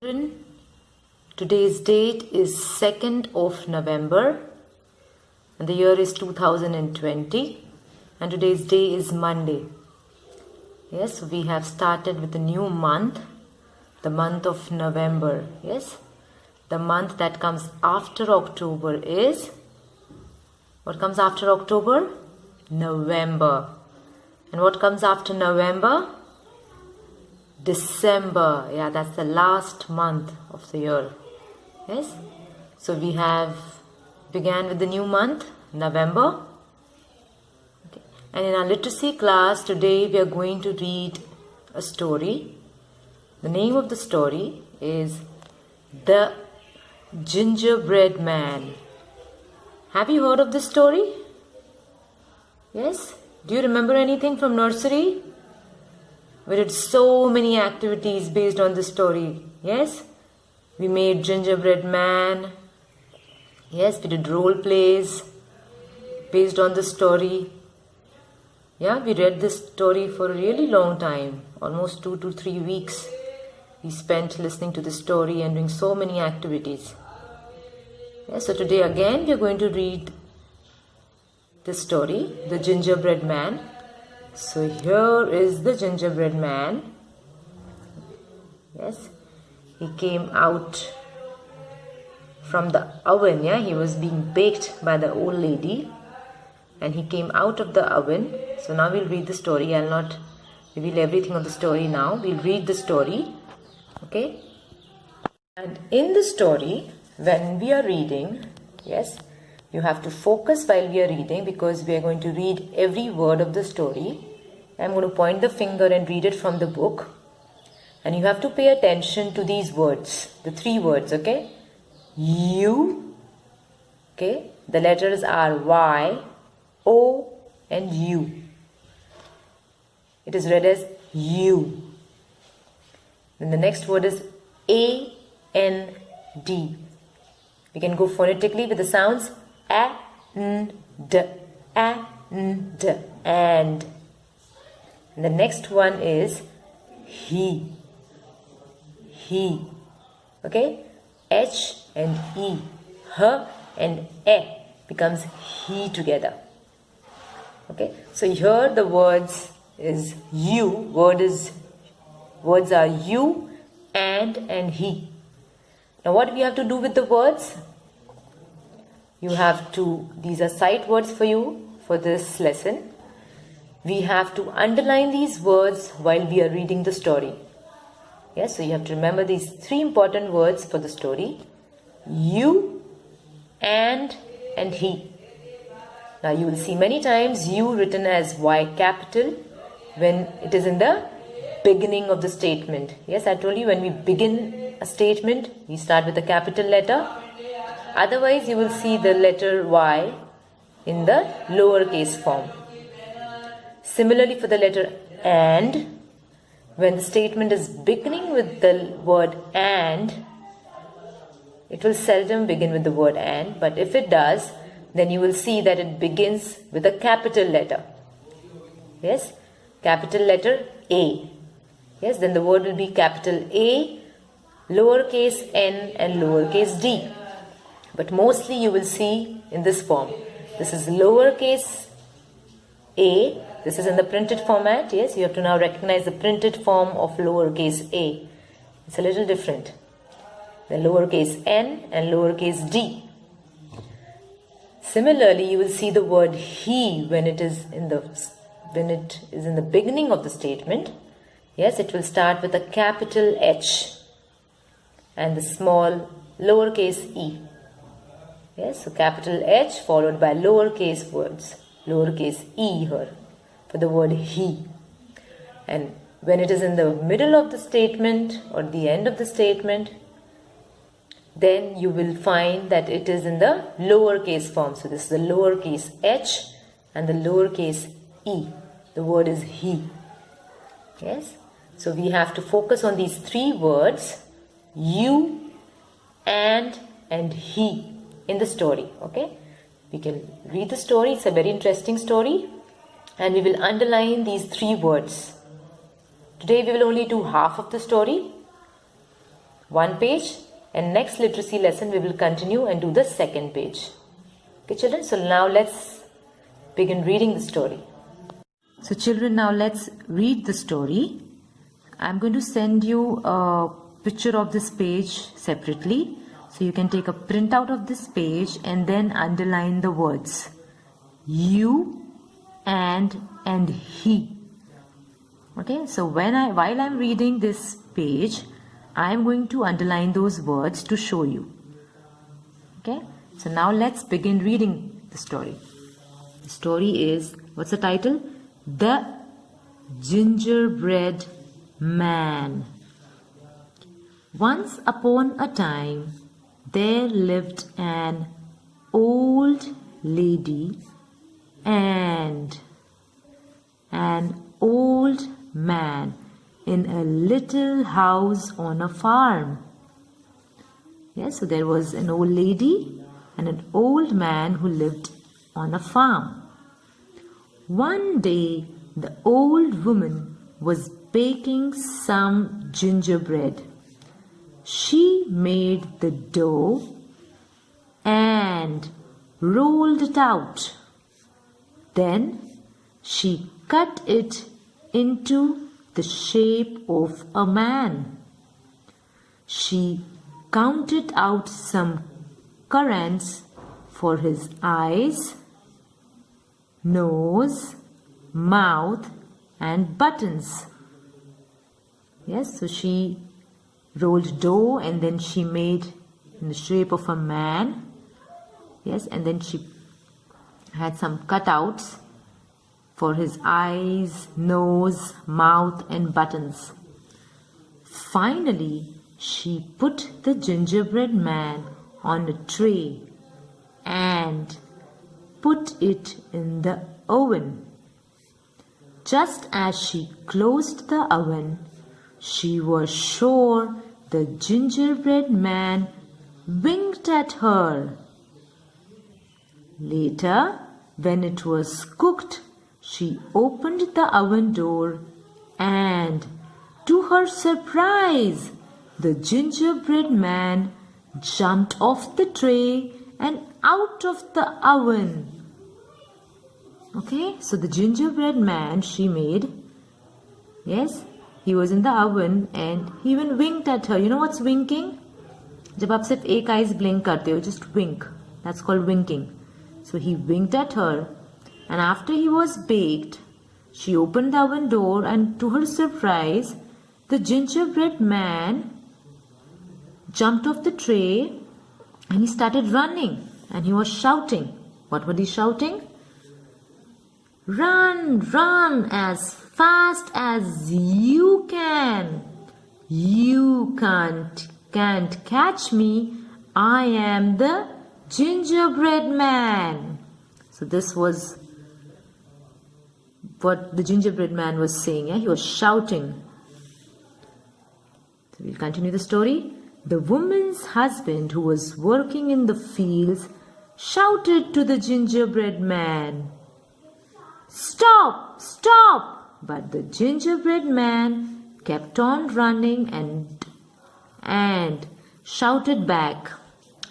Children, today's date is 2nd of November and the year is 2020 and today's day is Monday. Yes, we have started with a new month, the month of November. Yes, the month that comes after October is, what comes after October? November. And what comes after November? December. Yeah, that's the last month of the year. Yes, so we have began with the new month, November. Okay. And in our literacy class today we are going to read a story. The name of the story is The Gingerbread Man. Have you heard of this story? Yes? Do you remember anything from nursery? We did so many activities based on this story. Yes? We made Gingerbread Man. Yes, we did role plays based on the story. Yeah, we read this story for a really long time, almost 2 to 3 weeks. We spent listening to the story and doing so many activities. Yeah, so today again we are going to read this story, The Gingerbread Man. So here is the gingerbread man. Yes, he came out from the oven. Yeah, he was being baked by the old lady and he came out of the oven. So now we'll read the story. I'll not reveal everything of the story now. We'll read the story. Okay. And in the story, when we are reading, yes, you have to focus while we are reading because we are going to read every word of the story. I'm going to point the finger and read it from the book. And you have to pay attention to these words, the 3 words, okay? You, okay? The letters are Y, O and U. It is read as you. Then the next word is A, N, D. We can go phonetically with the sounds A, N, D, A, N, D, and. And the next one is he. Okay? H and E. H and E becomes he together. Okay? So here the words is you. Words are you and he. Now what we have to do with the words? You have to, these are sight words for you for this lesson. We have to underline these words while we are reading the story. Yes, so you have to remember these 3 important words for the story. You, and he. Now you will see many times you written as Y capital when it is in the beginning of the statement. Yes, I told you when we begin a statement, we start with a capital letter. Otherwise, you will see the letter Y in the lowercase form. Similarly for the letter and, when the statement is beginning with the word and, it will seldom begin with the word and, but if it does, then you will see that it begins with a capital letter. Yes, capital letter A. Yes, then the word will be capital A, lowercase n and lowercase d. But mostly you will see in this form. This is lowercase a. This is in the printed format. Yes, you have to now recognize the printed form of lowercase a. It's a little different. The lowercase n and lowercase d. Similarly, you will see the word he when it is in the beginning of the statement. Yes, it will start with a capital H and the small lowercase e. Yes, so capital H followed by lowercase words, lowercase e here for the word he. And when it is in the middle of the statement or the end of the statement, then you will find that it is in the lowercase form. So this is the lowercase h and the lowercase e. The word is he. Yes. So we have to focus on these 3 words, you, and he in the story. Okay. We can read the story. It's a very interesting story. And we will underline these 3 words. Today we will only do half of the story. one page, and next literacy lesson we will continue and do the second page. Okay, children, so now let's begin reading the story. So children, now let's read the story. I'm going to send you a picture of this page separately. So you can take a printout of this page and then underline the words you, and he. Okay, so while I'm reading this page, I'm going to underline those words to show you. Okay, so now let's begin reading the story. The story is, what's the title? The Gingerbread Man. Once upon a time, there lived an old lady and an old man in a little house on a farm. Yes, so there was an old lady and an old man who lived on a farm. One day, the old woman was baking some gingerbread. She made the dough and rolled it out. Then she cut it into the shape of a man. She counted out some currants for his eyes, nose, mouth, and buttons. Yes, so she rolled dough and then she made in the shape of a man. Yes, and then she had some cutouts for his eyes, nose, mouth, and buttons. Finally, she put the gingerbread man on a tray and put it in the oven. Just as she closed the oven, she was sure the gingerbread man winked at her. Later, when it was cooked, she opened the oven door and, to her surprise, the gingerbread man jumped off the tray and out of the oven. Okay, so the gingerbread man she made, yes, he was in the oven and he even winked at her. You know what's winking? जब आप सिर्फ एक eyes blink करते हो, just wink. That's called winking. So he winked at her, and after he was baked, she opened the oven door, and to her surprise, the gingerbread man jumped off the tray and he started running and he was shouting. What was he shouting? Run, run as fast as you can. You can't catch me. I am the gingerbread man. So this was what the gingerbread man was saying. Yeah? He was shouting. So we'll continue the story. The woman's husband, who was working in the fields, shouted to the gingerbread man, "Stop! Stop!" But the gingerbread man kept on running and shouted back.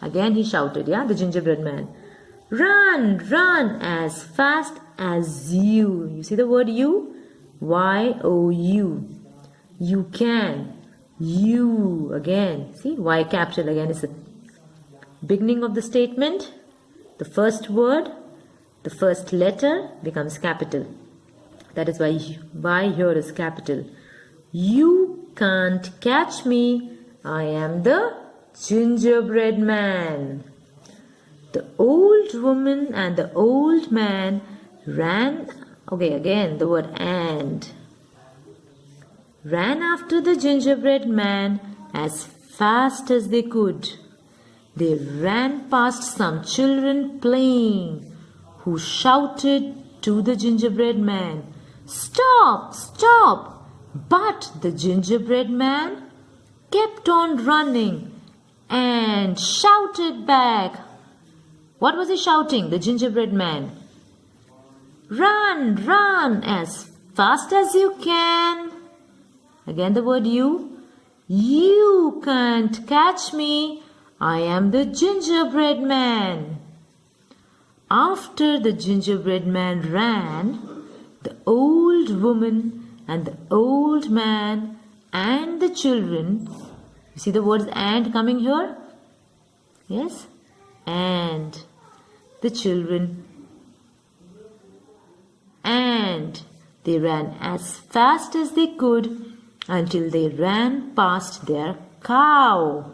Again he shouted, yeah, the gingerbread man. Run, run as fast as you. You see the word you? Y-O-U. You can. You. Again. See, Y capital again is the beginning of the statement. The first word, the first letter becomes capital. That is why Y here is capital. You can't catch me. I am the gingerbread man. The old woman and the old man ran, okay, again the word and, ran after the gingerbread man as fast as they could. They ran past some children playing, who shouted to the gingerbread man, "Stop! Stop!" But the gingerbread man kept on running and shouted back. What was he shouting, the gingerbread man? Run, run as fast as you can. Again the word you. You can't catch me. I am the gingerbread man. After the gingerbread man ran, the old woman and the old man and the children, you see the words and coming here? Yes? And the children, and they ran as fast as they could until they ran past their cow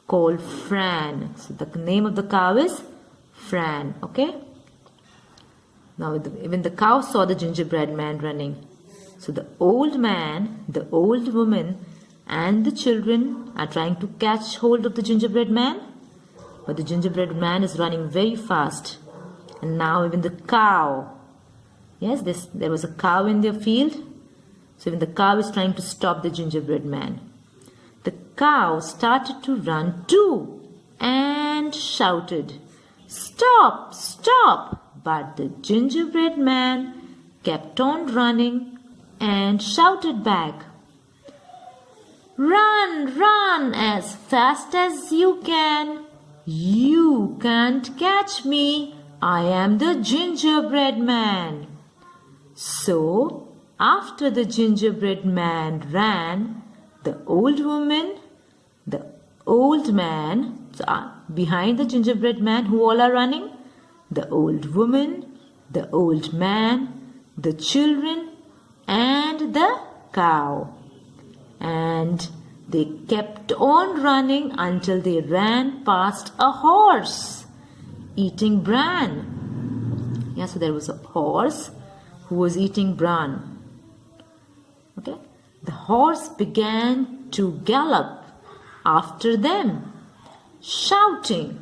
called Fran. So the name of the cow is Fran. Okay? Now even the cow saw the gingerbread man running. So the old man, the old woman and the children are trying to catch hold of the gingerbread man. But the gingerbread man is running very fast. And now even the cow. Yes, there was a cow in their field. So even the cow is trying to stop the gingerbread man. The cow started to run too and shouted, "Stop! Stop!" But the gingerbread man kept on running and shouted back, "Run, run as fast as you can. You can't catch me. I am the gingerbread man." So, after the gingerbread man ran, the old woman, the old man, so behind the gingerbread man, who all are running? The old woman, the old man, the children, and the cow. And they kept on running until they ran past a horse eating bran. Yeah, so there was a horse who was eating bran. Okay, the horse began to gallop after them, shouting,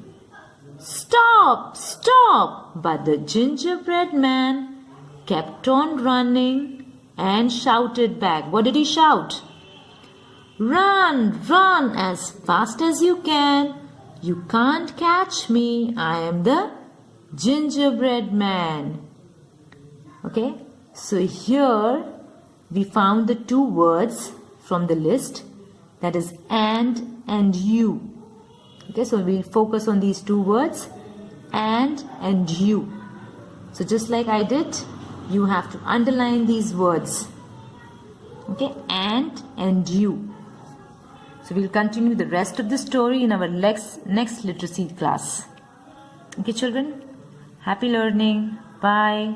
"Stop! Stop!" But the gingerbread man kept on running and shouted back. What did he shout? "Run, run as fast as you can. You can't catch me. I am the gingerbread man." Okay, so here we found the two words from the list, that is and you. Okay, so we'll focus on these two words, and you. So just like I did, you have to underline these words. Okay, and you. So we'll continue the rest of the story in our next literacy class. Okay, children, happy learning. Bye.